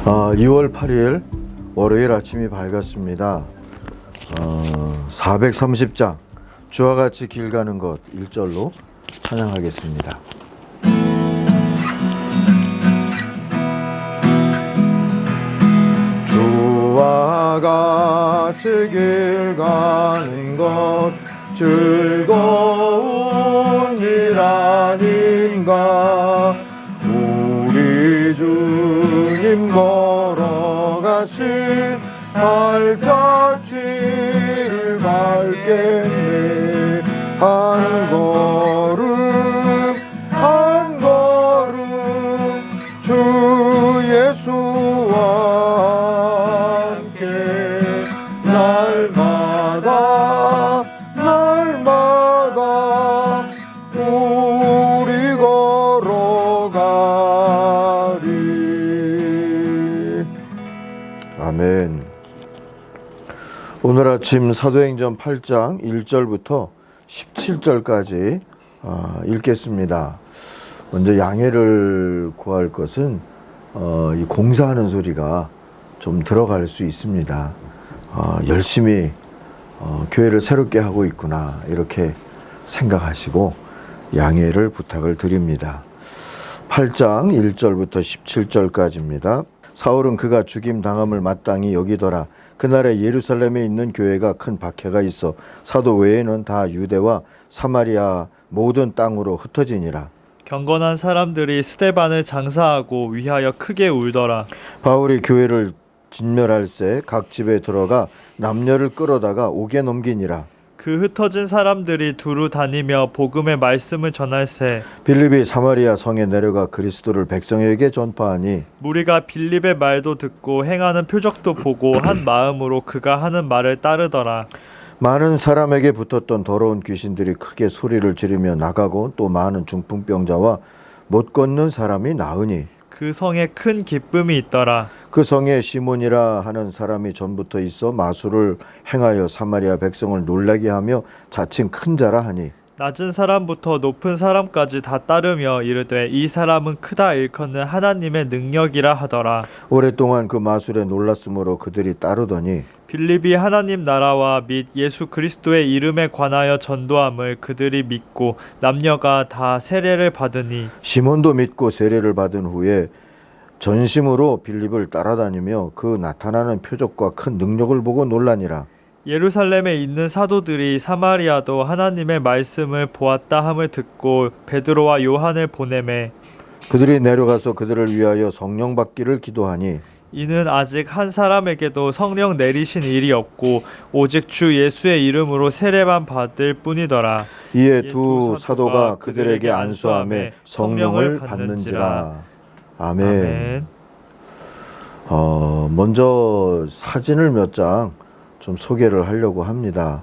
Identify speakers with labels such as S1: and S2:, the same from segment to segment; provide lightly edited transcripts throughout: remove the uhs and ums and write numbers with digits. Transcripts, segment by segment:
S1: 2월 8일 월요일 아침이 밝았습니다. 430장 주와 같이 길 가는 것 1절로 찬양하겠습니다. 주와 같이 길 가는 것 즐거운 일 아닌가. 우리 주님 걸어가신 발자취를 밟겠네. 한 걸음 한 걸음 주 예수와 함께 날마다 우리 걸어가리. 아멘. 오늘 아침 사도행전 8장 1절부터 17절까지 읽겠습니다. 먼저 양해를 구할 것은 이 공사하는 소리가 좀 들어갈 수 있습니다. 열심히 교회를 새롭게 하고 있구나 이렇게 생각하시고 양해를 부탁을 드립니다. 8장 1절부터 17절까지입니다. 사울은 그가 죽임 당함을 마땅히 여기더라. 그날에 예루살렘에 있는 교회가 큰 박해가 있어 사도 외에는 다 유대와 사마리아 모든 땅으로 흩어지니라.
S2: 경건한 사람들이 스데반을 장사하고 위하여 크게 울더라.
S1: 바울이 교회를 진멸할새 각 집에 들어가 남녀를 끌어다가 옥에 넘기니라.
S2: 그 흩어진 사람들이 두루 다니며 복음의 말씀을 전할세.
S1: 빌립이 사마리아 성에 내려가 그리스도를 백성에게 전파하니
S2: 무리가 빌립의 말도 듣고 행하는 표적도 보고 한 마음으로 그가 하는 말을 따르더라.
S1: 많은 사람에게 붙었던 더러운 귀신들이 크게 소리를 지르며 나가고 또 많은 중풍병자와 못 걷는 사람이 나으니
S2: 그 성에 큰 기쁨이 있더라.
S1: 그 성에 시몬이라 하는 사람이 전부터 있어 마술을 행하여 사마리아 백성을 놀라게 하며 자칭 큰 자라 하니
S2: 낮은 사람부터 높은 사람까지 다 따르며 이르되 이 사람은 크다 일컫는 하나님의 능력이라 하더라.
S1: 오랫동안 그 마술에 놀랐으므로 그들이 따르더니
S2: 빌립이 하나님 나라와 및 예수 그리스도의 이름에 관하여 전도함을 그들이 믿고 남녀가 다 세례를 받으니
S1: 시몬도 믿고 세례를 받은 후에 전심으로 빌립을 따라다니며 그 나타나는 표적과 큰 능력을 보고 놀라니라.
S2: 예루살렘에 있는 사도들이 사마리아도 하나님의 말씀을 보았다 함을 듣고 베드로와 요한을 보내매
S1: 그들이 내려가서 그들을 위하여 성령 받기를 기도하니
S2: 이는 아직 한 사람에게도 성령 내리신 일이 없고 오직 주 예수의 이름으로 세례만 받을 뿐이더라.
S1: 이에 두 사도가 그들에게 안수하며 성령을 받는지라. 아멘. 먼저 사진을 몇 장 좀 소개를 하려고 합니다.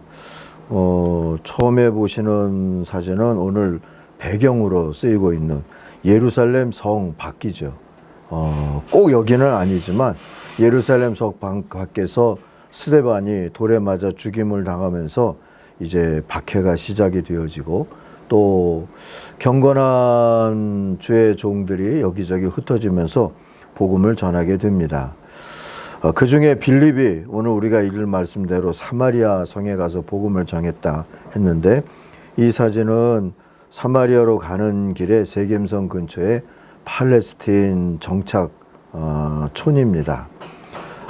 S1: 처음에 보시는 사진은 오늘 배경으로 쓰이고 있는 예루살렘 성 밖이죠. 꼭 여기는 아니지만 예루살렘 성 밖에서 스데반이 돌에 맞아 죽임을 당하면서 이제 박해가 시작이 되어지고 또 경건한 주의 종들이 여기저기 흩어지면서 복음을 전하게 됩니다. 그 중에 빌립이 오늘 우리가 읽을 말씀대로 사마리아 성에 가서 복음을 전했다 했는데 이 사진은 사마리아로 가는 길에 세겜성 근처에 팔레스틴 정착 촌입니다.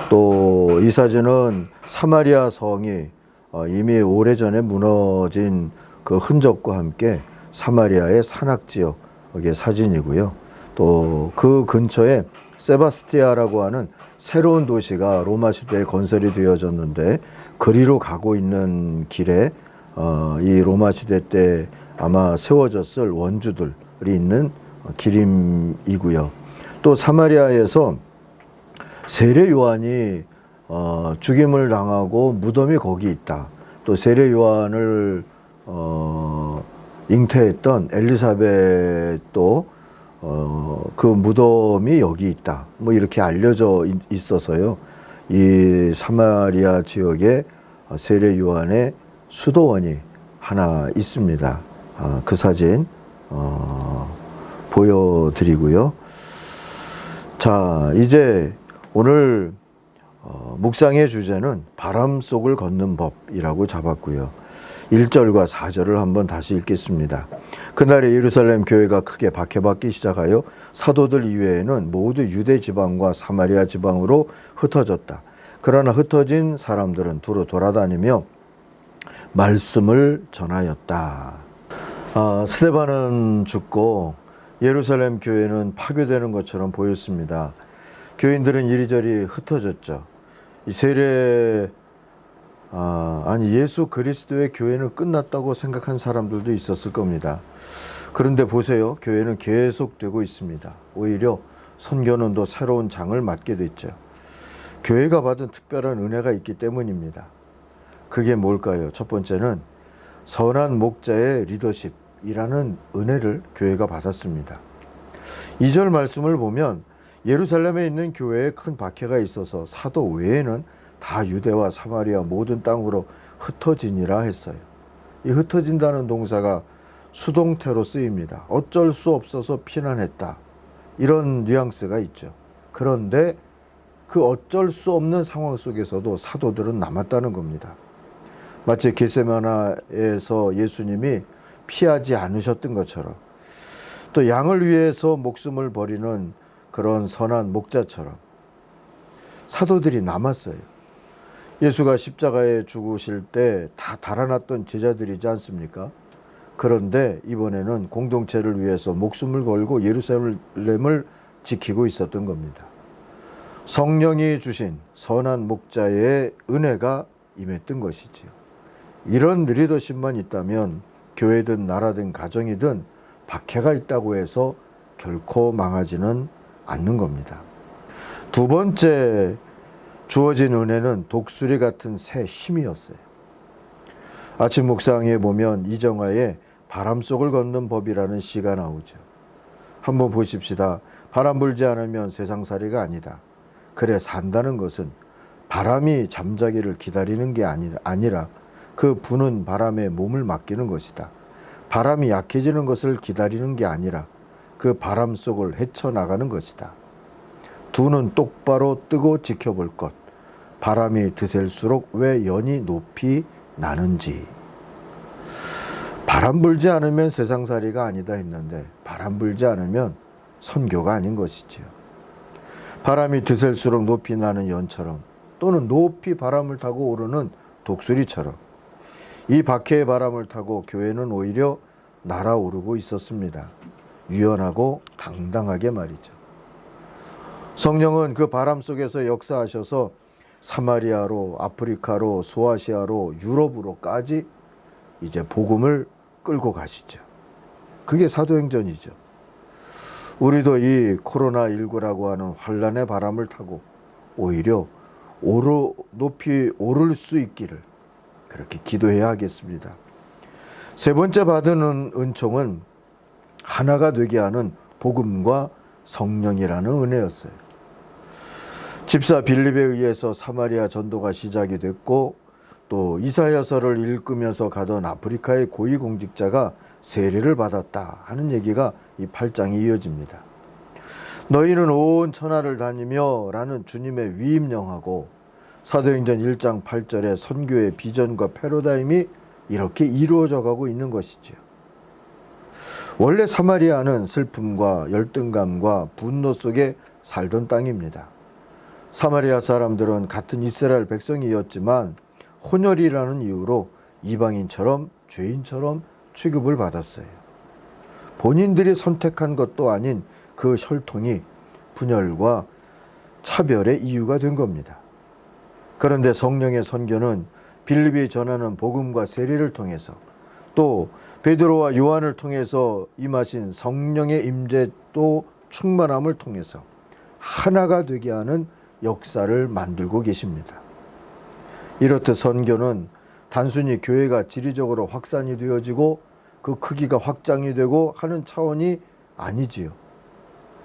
S1: 또 이 사진은 사마리아 성이 이미 오래전에 무너진 그 흔적과 함께 사마리아의 산악지역의 사진이고요. 또 그 근처에 세바스티아라고 하는 새로운 도시가 로마 시대에 건설이 되어졌는데 그리로 가고 있는 길에 이 로마 시대 때 아마 세워졌을 원주들이 있는 기림이고요. 또 사마리아에서 세례 요한이 죽임을 당하고 무덤이 거기 있다. 또 세례 요한을 잉태했던 엘리사벳도 그 무덤이 여기 있다. 뭐 이렇게 알려져 있어서요. 이 사마리아 지역에 세례 요한의 수도원이 하나 있습니다. 그 사진 보여드리고요. 자, 이제 오늘 묵상의 주제는 바람 속을 걷는 법이라고 잡았고요. 1절과 4절을 한번 다시 읽겠습니다. 그날에 예루살렘 교회가 크게 박해받기 시작하여 사도들 이외에는 모두 유대 지방과 사마리아 지방으로 흩어졌다. 그러나 흩어진 사람들은 두루 돌아다니며 말씀을 전하였다. 스데반은 죽고 예루살렘 교회는 파괴되는 것처럼 보였습니다. 교인들은 이리저리 흩어졌죠. 이 세례 예수 그리스도의 교회는 끝났다고 생각한 사람들도 있었을 겁니다. 그런데 보세요. 교회는 계속되고 있습니다. 오히려 선교는도 새로운 장을 맞게 됐죠. 교회가 받은 특별한 은혜가 있기 때문입니다. 그게 뭘까요? 첫 번째는 선한 목자의 리더십이라는 은혜를 교회가 받았습니다. 2절 말씀을 보면 예루살렘에 있는 교회에 큰 박해가 있어서 사도 외에는 다 유대와 사마리아 모든 땅으로 흩어지니라 했어요. 이 흩어진다는 동사가 수동태로 쓰입니다. 어쩔 수 없어서 피난했다. 이런 뉘앙스가 있죠. 그런데 그 어쩔 수 없는 상황 속에서도 사도들은 남았다는 겁니다. 마치 겟세마나에서 예수님이 피하지 않으셨던 것처럼, 또 양을 위해서 목숨을 버리는 그런 선한 목자처럼 사도들이 남았어요. 예수가 십자가에 죽으실 때 다 달아났던 제자들이지 않습니까? 그런데 이번에는 공동체를 위해서 목숨을 걸고 예루살렘을 지키고 있었던 겁니다. 성령이 주신 선한 목자의 은혜가 임했던 것이지요. 이런 리더십만 있다면 교회든 나라든 가정이든 박해가 있다고 해서 결코 망하지는 않는 겁니다. 두 번째 주어진 은혜는 독수리 같은 새 힘이었어요. 아침 묵상에 보면 이정화의 바람 속을 걷는 법이라는 시가 나오죠. 한번 보십시다. 바람 불지 않으면 세상살이가 아니다. 그래 산다는 것은 바람이 잠자기를 기다리는 게 아니라 그 부는 바람에 몸을 맡기는 것이다. 바람이 약해지는 것을 기다리는 게 아니라 그 바람 속을 헤쳐나가는 것이다. 두 눈 똑바로 뜨고 지켜볼 것. 바람이 드셀수록 왜 연이 높이 나는지. 바람 불지 않으면 세상살이가 아니다 했는데 바람 불지 않으면 선교가 아닌 것이지요. 바람이 드셀수록 높이 나는 연처럼, 또는 높이 바람을 타고 오르는 독수리처럼 이 박해의 바람을 타고 교회는 오히려 날아오르고 있었습니다. 유연하고 당당하게 말이죠. 성령은 그 바람 속에서 역사하셔서 사마리아로, 아프리카로, 소아시아로, 유럽으로까지 이제 복음을 끌고 가시죠. 그게 사도행전이죠. 우리도 이 코로나19라고 하는 환란의 바람을 타고 오히려 높이 오를 수 있기를 그렇게 기도해야 하겠습니다. 세 번째 받은 은총은 하나가 되게 하는 복음과 성령이라는 은혜였어요. 집사 빌립에 의해서 사마리아 전도가 시작이 됐고, 또 이사야서를 읽으면서 가던 아프리카의 고위공직자가 세례를 받았다 하는 얘기가 이 8장에 이어집니다. 너희는 온 천하를 다니며 라는 주님의 위임령하고 사도행전 1장 8절의 선교의 비전과 패러다임이 이렇게 이루어져 가고 있는 것이죠. 원래 사마리아는 슬픔과 열등감과 분노 속에 살던 땅입니다. 사마리아 사람들은 같은 이스라엘 백성이었지만 혼혈이라는 이유로 이방인처럼 죄인처럼 취급을 받았어요. 본인들이 선택한 것도 아닌 그 혈통이 분열과 차별의 이유가 된 겁니다. 그런데 성령의 선교는 빌립이 전하는 복음과 세례를 통해서, 또 베드로와 요한을 통해서 임하신 성령의 임재 또 충만함을 통해서 하나가 되게 하는 역사를 만들고 계십니다. 이렇듯 선교는 단순히 교회가 지리적으로 확산이 되어지고 그 크기가 확장이 되고 하는 차원이 아니지요.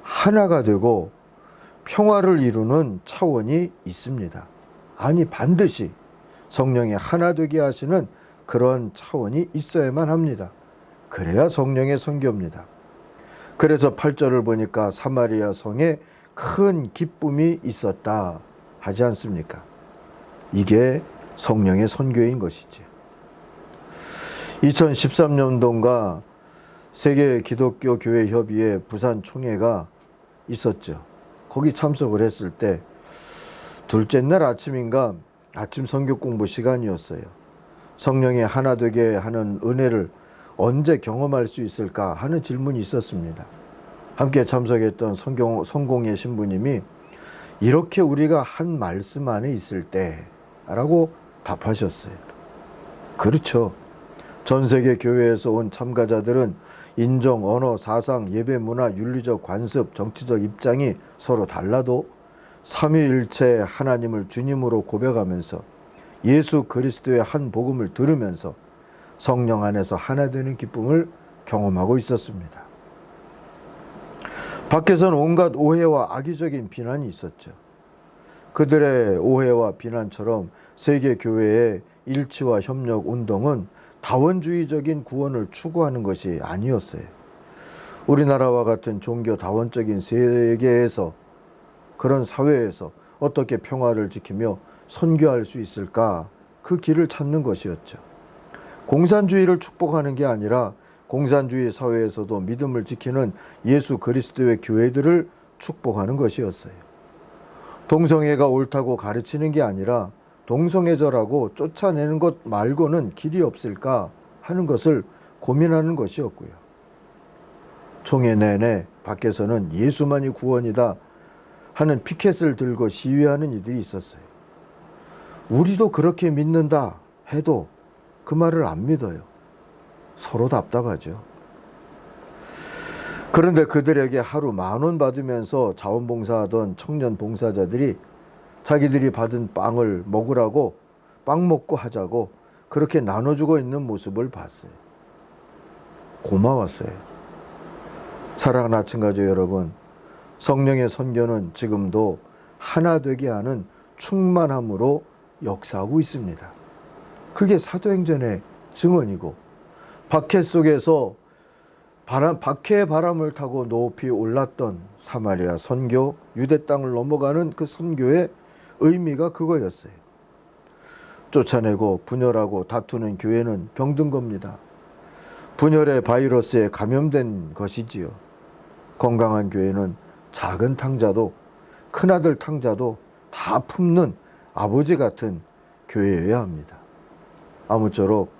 S1: 하나가 되고 평화를 이루는 차원이 있습니다. 아니, 반드시 성령의 하나 되게 하시는 그런 차원이 있어야만 합니다. 그래야 성령의 선교입니다. 그래서 8절을 보니까 사마리아 성에 큰 기쁨이 있었다 하지 않습니까? 이게 성령의 선교인 것이죠. 2013년도인가 세계 기독교 교회 협의회 부산 총회가 있었죠. 거기 참석을 했을 때 둘째 날 아침인가 아침 성경 공부 시간이었어요. 성령의 하나 되게 하는 은혜를 언제 경험할 수 있을까 하는 질문이 있었습니다. 함께 참석했던 성공의 신부님이 이렇게 우리가 한 말씀 안에 있을 때라고 답하셨어요. 그렇죠. 전 세계 교회에서 온 참가자들은 인종, 언어, 사상, 예배 문화, 윤리적 관습, 정치적 입장이 서로 달라도 삼위일체 하나님을 주님으로 고백하면서 예수 그리스도의 한 복음을 들으면서 성령 안에서 하나 되는 기쁨을 경험하고 있었습니다. 밖에서는 온갖 오해와 악의적인 비난이 있었죠. 그들의 오해와 비난처럼 세계 교회의 일치와 협력 운동은 다원주의적인 구원을 추구하는 것이 아니었어요. 우리나라와 같은 종교 다원적인 세계에서, 그런 사회에서 어떻게 평화를 지키며 선교할 수 있을까? 그 길을 찾는 것이었죠. 공산주의를 축복하는 게 아니라 공산주의 사회에서도 믿음을 지키는 예수 그리스도의 교회들을 축복하는 것이었어요. 동성애가 옳다고 가르치는 게 아니라 동성애자라고 쫓아내는 것 말고는 길이 없을까 하는 것을 고민하는 것이었고요. 총회 내내 밖에서는 예수만이 구원이다 하는 피켓을 들고 시위하는 이들이 있었어요. 우리도 그렇게 믿는다 해도 그 말을 안 믿어요. 서로 답답하죠. 그런데 그들에게 하루 10,000원 받으면서 자원봉사하던 청년 봉사자들이 자기들이 받은 빵을 먹으라고 빵 먹고 하자고 그렇게 나눠주고 있는 모습을 봤어요. 고마웠어요. 사랑하는 아침가족 여러분, 성령의 선교는 지금도 하나 되게 하는 충만함으로 역사하고 있습니다. 그게 사도행전의 증언이고, 박해 속에서 박해의 바람을 타고 높이 올랐던 사마리아 선교, 유대 땅을 넘어가는 그 선교의 의미가 그거였어요. 쫓아내고 분열하고 다투는 교회는 병든 겁니다. 분열의 바이러스에 감염된 것이지요. 건강한 교회는 작은 탕자도 큰아들 탕자도 다 품는 아버지 같은 교회여야 합니다. 아무쪼록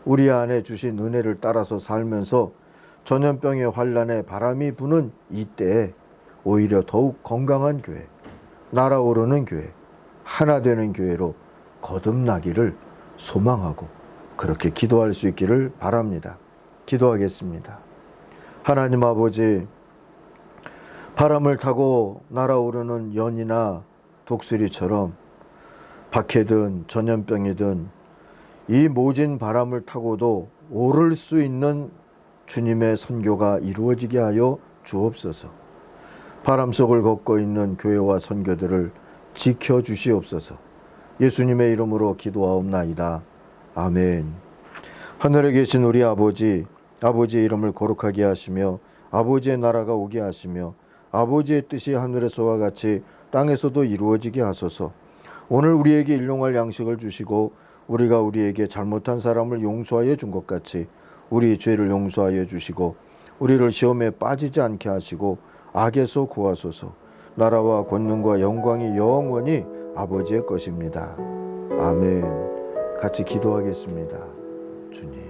S1: 우리 안에 주신 은혜를 따라서 살면서 전염병의 환란에 바람이 부는 이때에 오히려 더욱 건강한 교회, 날아오르는 교회, 하나 되는 교회로 거듭나기를 소망하고 그렇게 기도할 수 있기를 바랍니다. 기도하겠습니다. 하나님 아버지, 바람을 타고 날아오르는 연이나 독수리처럼 박해든 전염병이든 이 모진 바람을 타고도 오를 수 있는 주님의 선교가 이루어지게 하여 주옵소서. 바람 속을 걷고 있는 교회와 선교들을 지켜주시옵소서. 예수님의 이름으로 기도하옵나이다. 아멘. 하늘에 계신 우리 아버지, 아버지의 이름을 거룩하게 하시며 아버지의 나라가 오게 하시며 아버지의 뜻이 하늘에서와 같이 땅에서도 이루어지게 하소서. 오늘 우리에게 일용할 양식을 주시고 우리가 우리에게 잘못한 사람을 용서하여 준 것 같이 우리 죄를 용서하여 주시고 우리를 시험에 빠지지 않게 하시고 악에서 구하소서. 나라와 권능과 영광이 영원히 아버지의 것입니다. 아멘. 같이 기도하겠습니다. 주님.